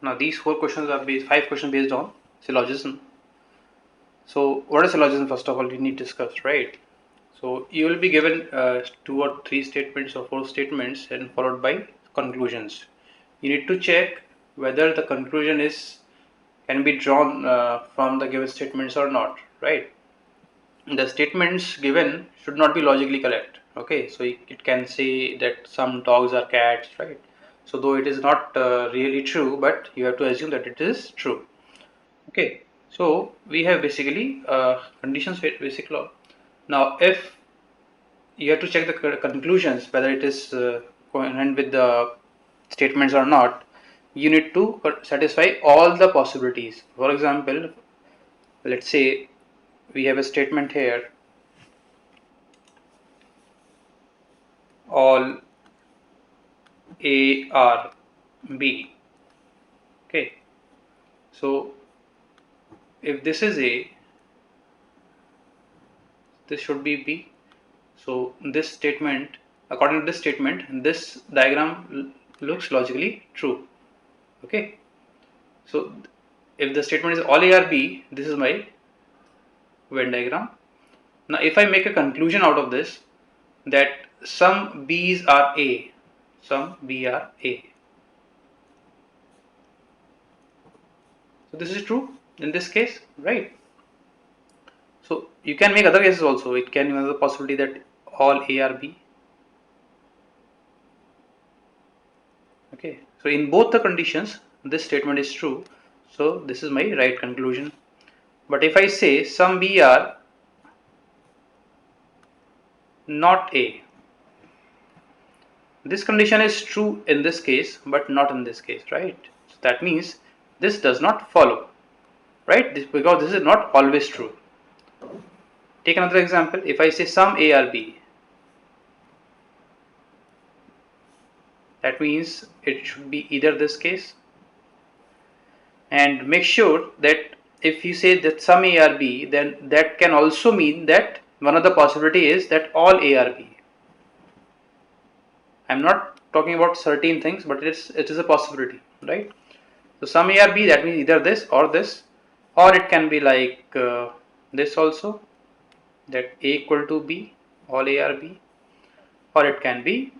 Now these 5 questions based on syllogism. So what is syllogism? First of all, you need to discuss, right? So you will be given 2 or 3 statements or 4 statements and followed by conclusions. You need to check whether the conclusion is can be drawn from the given statements or not, right? The statements given should not be logically correct. Okay, so it can say that some dogs are cats, right? So though it is not really true, but you have to assume that it is true. Okay, so we have basically conditions basic law. Now if you have to check the conclusions whether it is coherent with the statements or not, you need to satisfy all the possibilities. For example, let's say we have a statement here, all A R B. Okay, so if this is A, this should be B. So this statement, according to this statement, this diagram looks logically true. Okay, so if the statement is all A R B, this is my Venn diagram. Now if I make a conclusion out of this, that some B's are A, some B are A. So this is true in this case, right? So you can make other cases also. It can be another possibility that all A are B. Okay, so in both the conditions, this statement is true. So this is my right conclusion. But if I say some B are not A, this condition is true in this case, but not in this case, right? So that means this does not follow, right? Because this is not always true. Take another example. If I say some A are B, that means it should be either this case. And make sure that if you say that some A are B, then that can also mean that one of the possibility is that all A are B. I'm not talking about certain things, but it is a possibility, right? So some A are B, that means either this, or it can be like this also, that A equal to B, all A are B, or it can be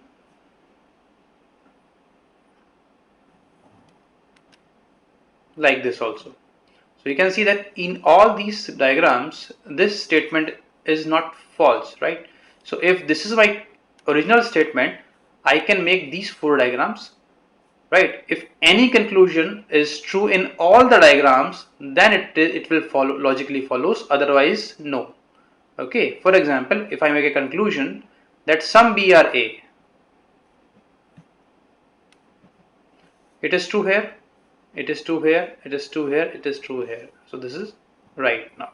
like this also. So you can see that in all these diagrams, this statement is not false, right? So if this is my original statement, I can make these 4 diagrams, right? If any conclusion is true in all the diagrams, then it will follow logically follows. Otherwise, no. Okay. For example, if I make a conclusion that some B are A, it is true here, it is true here, it is true here, it is true here. So this is right now.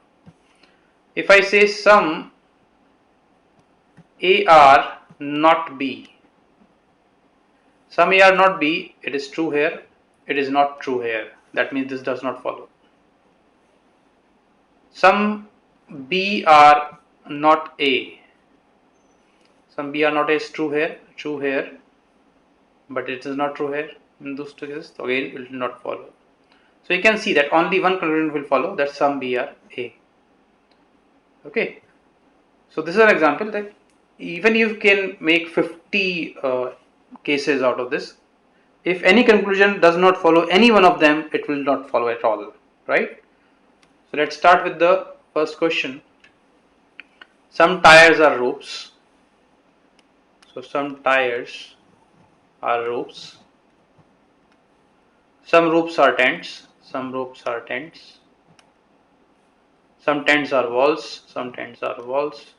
If I say some A are not B, some A are not B, it is true here, it is not true here. That means this does not follow. Some B are not A, some B are not A is true here, but it is not true here. In those two cases, again it will not follow. So you can see that only one conclusion will follow, that some B are A. Okay, so this is an example that even you can make 50 cases out of this. If any conclusion does not follow any one of them, it will not follow at all, right? So let's start with the first question. Some tires are ropes. So some tires are ropes. Some ropes are tents. Some ropes are tents. Some tents are walls. Some tents are walls.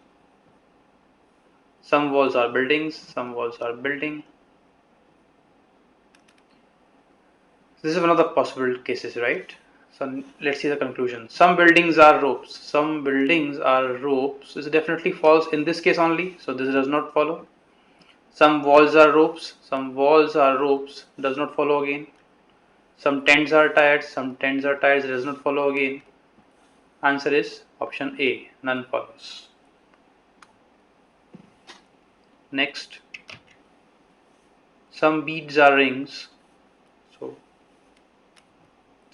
Some walls are buildings. Some walls are building. This is one of the possible cases, right? So let's see the conclusion. Some buildings are ropes. Some buildings are ropes is definitely false in this case only. So this does not follow. Some walls are ropes. Some walls are ropes does not follow again. Some tents are tires. Some tents are tires does not follow again. Answer is option A. None follows. Next. Some beads are rings. So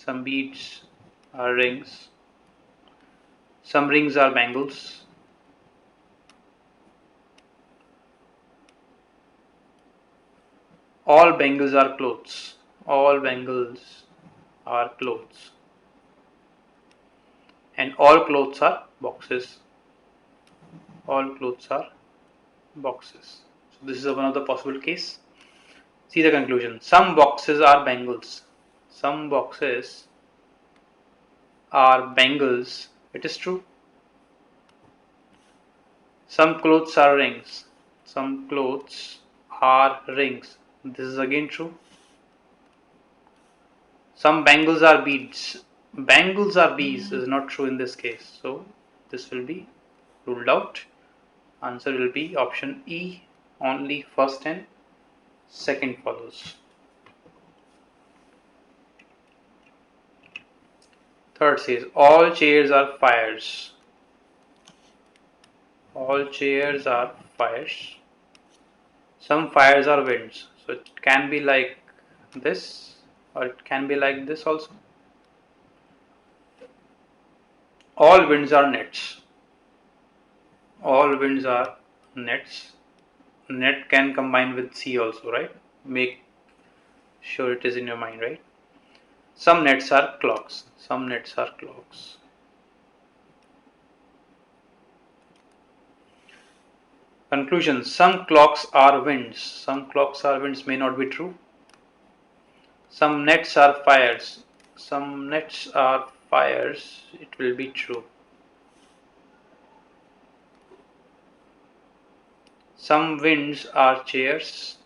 Some beads are rings. Some rings are bangles. All bangles are clothes. All bangles are clothes. And all clothes are boxes. All clothes are boxes. So this is one of the possible case. See the conclusion. Some boxes are bangles. Some boxes are bangles. It is true. Some clothes are rings. Some clothes are rings. This is again true. Some bangles are beads. Bangles are beads is not true in this case. So this will be ruled out. Answer will be option E. Only first and second follows. Third says all chairs are fires. All chairs are fires. Some fires are winds. So it can be like this or it can be like this also. All winds are nets. All winds are nets. Net can combine with sea also, right? Make sure it is in your mind, right? Some nets are clocks. Some nets are clocks. Conclusion. Some clocks are winds. Some clocks are winds may not be true. Some nets are fires. Some nets are fires. It will be true. Some winds are chairs.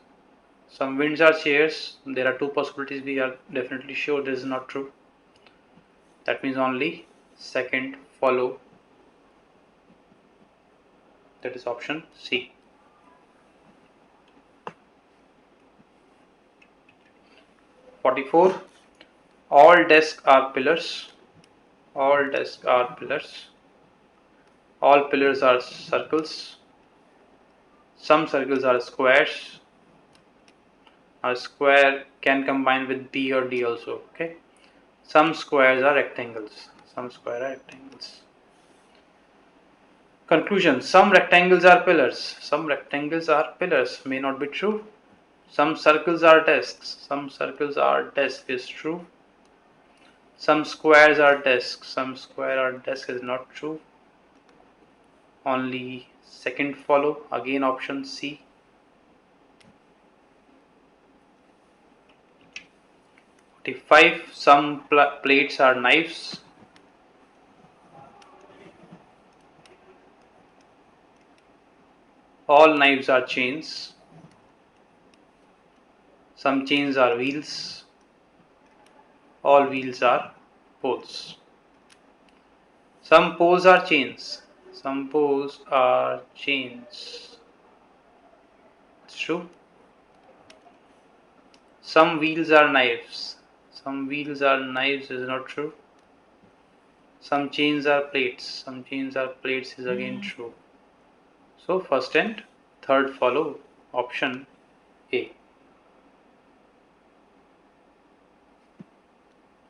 Some winds are chairs. There are two possibilities. We are definitely sure this is not true. That means only second follow. That is option C. 44. All desks are pillars. All desks are pillars. All pillars are circles. Some circles are squares. A square can combine with B or D also. Okay. Some squares are rectangles. Some squares are rectangles. Conclusion. Some rectangles are pillars. Some rectangles are pillars. May not be true. Some circles are desks. Some circles are desks is true. Some squares are desks. Some square are desks is not true. Only second follow. Again option C. 45. Some plates are knives. All knives are chains. Some chains are wheels. All wheels are poles. Some poles are chains. Some poles are chains. It's true. Some wheels are knives. Some wheels are knives is not true. Some chains are plates. Some chains are plates is again true. So first and third follow option A.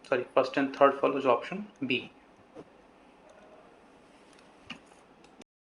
Sorry, first and third follows option B.